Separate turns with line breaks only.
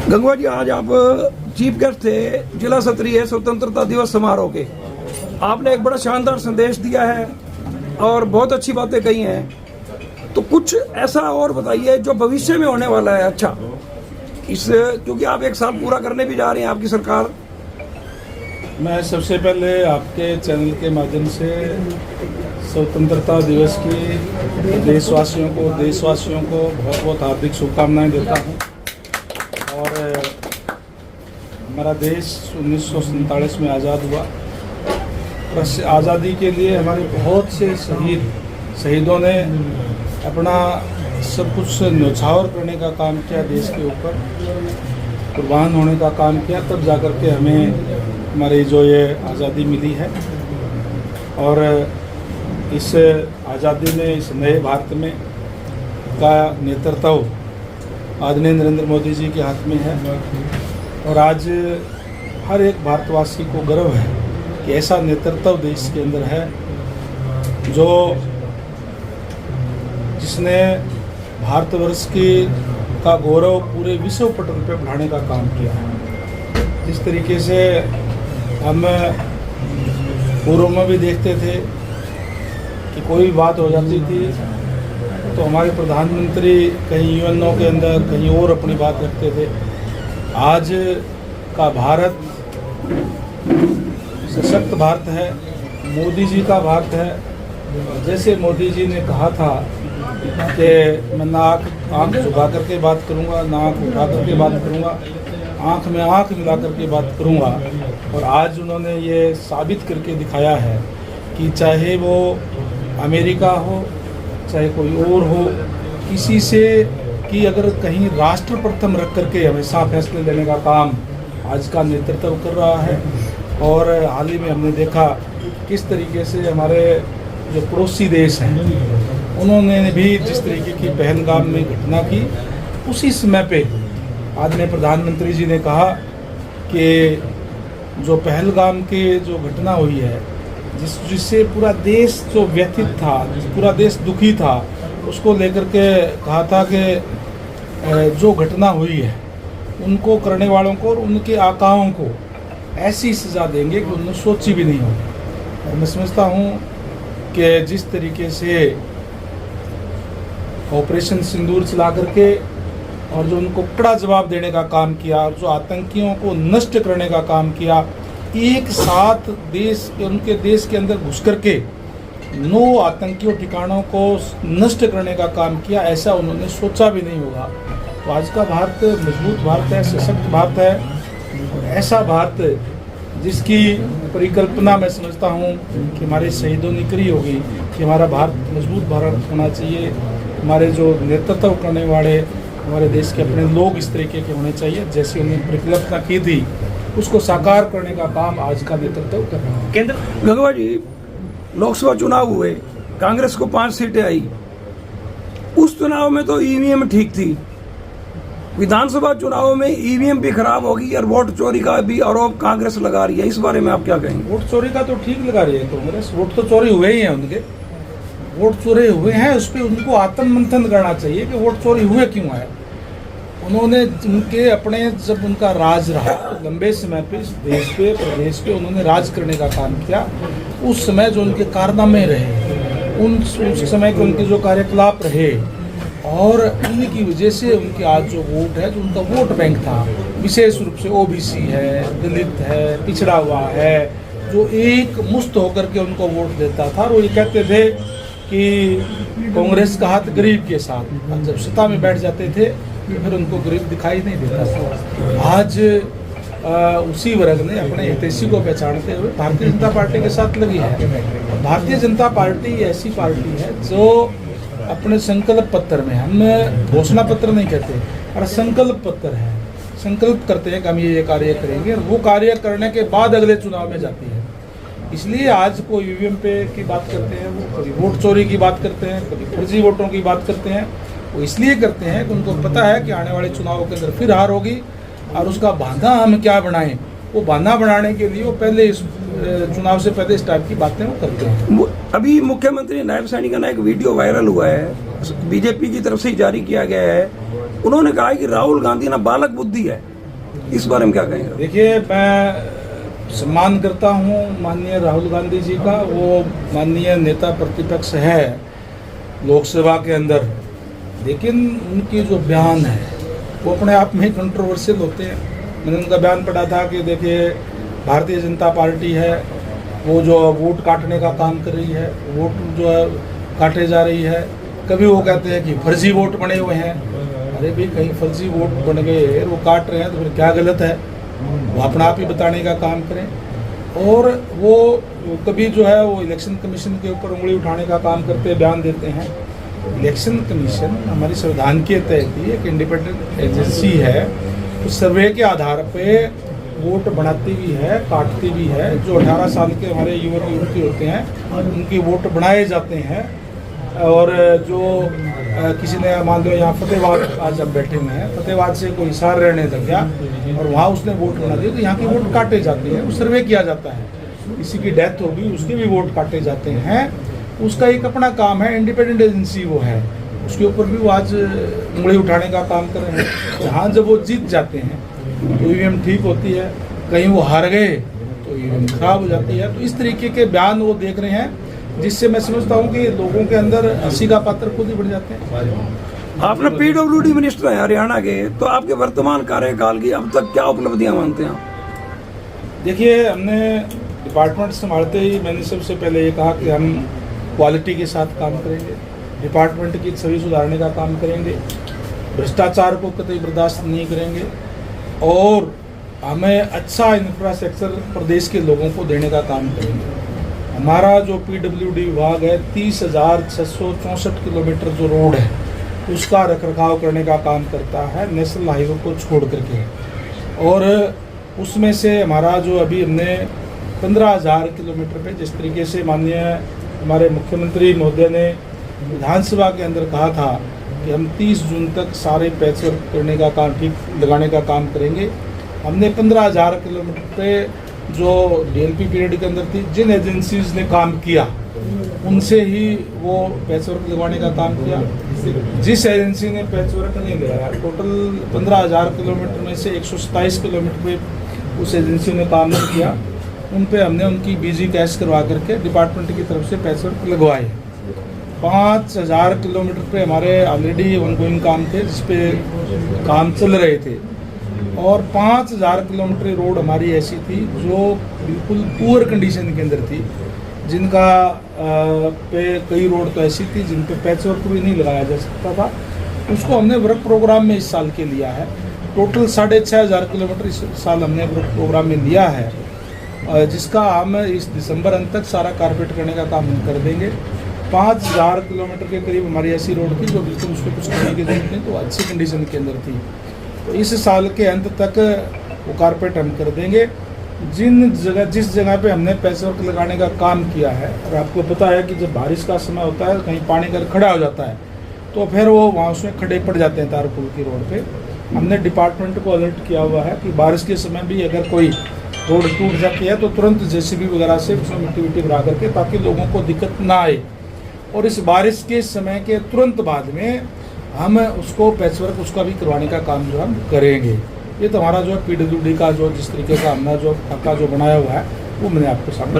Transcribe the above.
गंगवा जी, आज आप chief guest थे जिला स्तरीय स्वतंत्रता दिवस समारोह के। आपने एक बड़ा शानदार संदेश दिया है और बहुत अच्छी बातें कही हैं, तो कुछ ऐसा और बताइए जो भविष्य में होने वाला है। अच्छा, इस क्योंकि आप एक साल पूरा करने भी जा रहे हैं आपकी सरकार।
मैं सबसे पहले आपके चैनल के माध्यम से स्वतंत्रता दिवस की देशवासियों को बहुत बहुत हार्दिक शुभकामनाएं देता हूं। और हमारा देश 1947 में आज़ाद हुआ और आज़ादी के लिए हमारे बहुत से शहीदों ने अपना सब कुछ न्यौछावर करने का काम किया, देश के ऊपर कुर्बान होने का काम किया, तब जाकर के हमें हमारी जो ये आज़ादी मिली है। और इस आज़ादी में, इस नए भारत में का नेतृत्व आदरणीय नरेंद्र मोदी जी के हाथ में है। और आज हर एक भारतवासी को गर्व है कि ऐसा नेतृत्व देश के अंदर है जिसने भारतवर्ष का गौरव पूरे विश्व पटल पर बढ़ाने का काम किया है। जिस तरीके से हम पूर्व में भी देखते थे कि कोई भी बात हो जाती थी तो हमारे प्रधानमंत्री कहीं यूएनओ के अंदर कहीं और अपनी बात रखते थे। आज का भारत सशक्त भारत है, मोदी जी का भारत है। जैसे मोदी जी ने कहा था कि मैं ना आँख झुका करके बात करूँगा, ना आँख उठा करके बात करूँगा, आँख में आँख मिला करके बात करूँगा। और आज उन्होंने ये साबित करके दिखाया है कि चाहे वो अमेरिका हो, चाहे कोई और हो, किसी से कि अगर कहीं राष्ट्र प्रथम रख करके हमेशा फैसले लेने का काम आज का नेतृत्व कर रहा है। और हाल ही में हमने देखा किस तरीके से हमारे जो पड़ोसी देश हैं उन्होंने भी जिस तरीके की पहलगाम में घटना की, उसी समय पे आदरणीय प्रधानमंत्री जी ने कहा कि जो पहलगाम के जो घटना हुई है जिससे पूरा देश जो व्यथित था, पूरा देश दुखी था, उसको लेकर के कहा था कि जो घटना हुई है उनको करने वालों को और उनके आकाओं को ऐसी सज़ा देंगे कि उन्होंने सोची भी नहीं होगी। और मैं समझता हूँ कि जिस तरीके से ऑपरेशन सिंदूर चला करके और जो उनको कड़ा जवाब देने का काम किया और जो आतंकियों को नष्ट करने का काम किया, एक साथ उनके देश के अंदर घुस करके 9 आतंकियों ठिकानों को नष्ट करने का काम किया, ऐसा उन्होंने सोचा भी नहीं होगा। तो आज का भारत मजबूत भारत है, सशक्त भारत है। और ऐसा भारत जिसकी परिकल्पना मैं समझता हूँ कि हमारे शहीदों ने करी होगी कि हमारा भारत मजबूत भारत होना चाहिए। हमारे जो नेतृत्व करने वाले हमारे देश के अपने लोग इस तरीके के होने चाहिए, जैसे उन्होंने परिकल्पना की थी उसको साकार करने का काम आज का नेतृत्व कर रहा है।
केंद्र गंगवा जी, लोकसभा चुनाव हुए, कांग्रेस को 5 सीटें आई। उस चुनाव में तो ईवीएम ठीक थी, विधानसभा चुनाव में ईवीएम भी खराब होगी और वोट चोरी का भी आरोप कांग्रेस लगा रही है। इस बारे में आप क्या कहेंगे?
वोट चोरी का तो ठीक लगा रही है कांग्रेस। वोट तो चोरी हुए ही हैं, उनके वोट चोरी हुए हैं, उस पर उनको आत्ममंथन करना चाहिए कि वोट चोरी हुए क्यों है। उन्होंने उनके अपने जब उनका राज रहा तो लंबे समय पे इस देश पे प्रदेश पे उन्होंने राज करने का काम किया। उस समय जो उनके कारनामे रहे, उस समय के उनके जो कार्यकलाप रहे और उनकी वजह से उनके आज जो वोट है, जो उनका वोट बैंक था, विशेष रूप से ओबीसी है, दलित है, पिछड़ा हुआ है, जो एक मुश्त होकर के उनको वोट देता था। और वो ये कहते थे कि कांग्रेस का हाथ गरीब के साथ, जब सत्ता में बैठ जाते थे फिर उनको गरीब दिखाई नहीं देता था। आज उसी वर्ग ने अपने हितैषी को पहचानते हुए भारतीय जनता पार्टी के साथ लगी है। भारतीय जनता पार्टी ऐसी पार्टी है जो अपने संकल्प पत्र में, हम घोषणा पत्र नहीं कहते और संकल्प पत्र है, संकल्प करते हैं कि हम ये कार्य करेंगे और वो कार्य करने के बाद अगले चुनाव में जाती है। इसलिए आज को ईवीएम पे की बात करते हैं, वो कभी वोट चोरी की बात करते हैं, कभी फर्जी वोटों की बात करते हैं। वो इसलिए करते हैं कि उनको पता है कि आने वाले चुनाव के अंदर फिर हार होगी और उसका बहाना हम क्या बनाएं, वो बहाना बनाने के लिए वो पहले इस चुनाव से पहले इस टाइप की बातें वो करते हैं।
अभी मुख्यमंत्री नायब सैनी का एक वीडियो वायरल हुआ है, बीजेपी की तरफ से जारी किया गया है। उन्होंने कहा कि राहुल गांधी ना बालक बुद्धि है, इस बारे में क्या कहेंगे?
देखिए, मैं सम्मान करता हूँ माननीय राहुल गांधी जी का। वो माननीय नेता प्रतिपक्ष है लोकसभा के अंदर, लेकिन उनकी जो बयान है वो अपने आप में कंट्रोवर्शियल होते हैं। मैंने उनका बयान पढ़ा था कि देखिए, भारतीय जनता पार्टी है वो जो वोट काटने का काम कर रही है, वोट जो है काटे जा रही है। कभी वो कहते हैं कि फर्जी वोट बने हुए हैं। अरे भाई, कहीं फर्जी वोट बन गए वो काट रहे हैं तो फिर क्या गलत है, वो अपना आप ही बताने का काम करें। और वो कभी जो है वो इलेक्शन कमीशन के ऊपर उंगली उठाने का काम करते बयान देते हैं। इलेक्शन कमीशन हमारी संविधान के तहत ही एक इंडिपेंडेंट एजेंसी है, तो सर्वे के आधार पे वोट बनाती भी है, काटती भी है। जो 18 साल के हमारे युवक युवती होते हैं उनके वोट बनाए जाते हैं। और जो किसी ने मान लो यहाँ फतेहाबाद आज हम बैठे हुए हैं, फतेहाबाद से कोई हिसार रहने लग गया और वहाँ उसने वोट बना दिया, तो यहाँ के वोट काटे जाते हैं, वो सर्वे किया जाता है। किसी की डेथ होगी उसके भी वोट काटे जाते हैं। उसका एक अपना काम है, इंडिपेंडेंट एजेंसी वो है, उसके ऊपर भी वो आज उंगली उठाने का काम कर रहे हैं। जहाँ जब वो जीत जाते हैं तो ईवीएम ठीक होती है, कहीं वो हार गए तो ईवीएम खराब हो जाती है। तो इस तरीके के बयान वो देख रहे हैं, जिससे मैं समझता हूँ कि लोगों के अंदर हंसी का पात्र खुद ही बढ़ जाते हैं।
आपने पीडब्ल्यूडी मिनिस्टर हैं हरियाणा के, तो आपके वर्तमान कार्यकाल की अब तक क्या उपलब्धियां मानते हैं आप?
देखिए, हमने डिपार्टमेंट संभालते ही मैंने सबसे पहले ये कहा कि हम क्वालिटी के साथ काम करेंगे, डिपार्टमेंट की छवि सुधारने का काम करेंगे, भ्रष्टाचार को कतई बर्दाश्त नहीं करेंगे और हमें अच्छा इंफ्रास्ट्रक्चर प्रदेश के लोगों को देने का काम करेंगे। हमारा जो पीडब्ल्यूडी विभाग है 30,664 किलोमीटर जो रोड है उसका रखरखाव करने का काम करता है, नेशनल हाईवे को छोड़ करके। और उसमें से हमारा जो अभी हमने 15,000 किलोमीटर पे, जिस तरीके से माननीय हमारे मुख्यमंत्री महोदय ने विधानसभा के अंदर कहा था कि हम 30 जून तक सारे पैचवर्क करने का काम, ठीक लगाने का काम करेंगे, हमने 15,000 किलोमीटर पे जो डीएलपी पीरियड के अंदर थी, जिन एजेंसीज ने काम किया उनसे ही वो पैचवर्क लगवाने का काम किया। जिस एजेंसी ने पैचवर्क नहीं लगाया, टोटल 15,000 किलोमीटर में से 127 किलोमीटर पे उस एजेंसी ने काम नहीं किया, उन पे हमने उनकी बीजी कैश करवा करके डिपार्टमेंट की तरफ से पैचवर्क लगवाए। 5,000 किलोमीटर पे हमारे ऑलरेडी ऑनगोइंग काम थे, जिस पे काम चल रहे थे। और 5,000 किलोमीटर रोड हमारी ऐसी थी जो बिल्कुल पुअर कंडीशन के अंदर थी, जिनका पे कई रोड तो ऐसी थी जिन पे पैचवर्क भी नहीं लगाया जा सकता था। उसको हमने वर्क प्रोग्राम में इस साल के लिया है। टोटल 6,500 किलोमीटर इस साल हमने वर्क प्रोग्राम में लिया है, जिसका हम इस दिसंबर अंत तक सारा कारपेट करने का काम हम कर देंगे। 5,000 किलोमीटर के करीब हमारी ऐसी रोड थी जो बिल्कुल उसको कुछ करने की जरूरत नहीं, तो अच्छी कंडीशन के अंदर थी। तो इस साल के अंत तक वो कारपेट हम कर देंगे। जिस जगह पे हमने पैचवर्क लगाने का काम किया है, और आपको पता है कि जब बारिश का समय होता है कहीं पानी का खड़ा हो जाता है तो फिर वो वहाँ उसमें खड़े पड़ जाते हैं तारपुल की रोड पे। हमने डिपार्टमेंट को अलर्ट किया हुआ है कि बारिश के समय भी अगर कोई रोड टूट जाती है तो तुरंत जेसीबी वगैरह से उसमें मिट्टी विट्टी भरा करके, ताकि लोगों को दिक्कत ना आए। और इस बारिश के समय के तुरंत बाद में हम उसको पैचवर्क उसका भी करवाने का काम जो हम करेंगे। ये तो हमारा जो है पीडब्ल्यूडी का जो जिस तरीके का हमने जो खाका जो बनाया हुआ है वो मैंने आपको सामने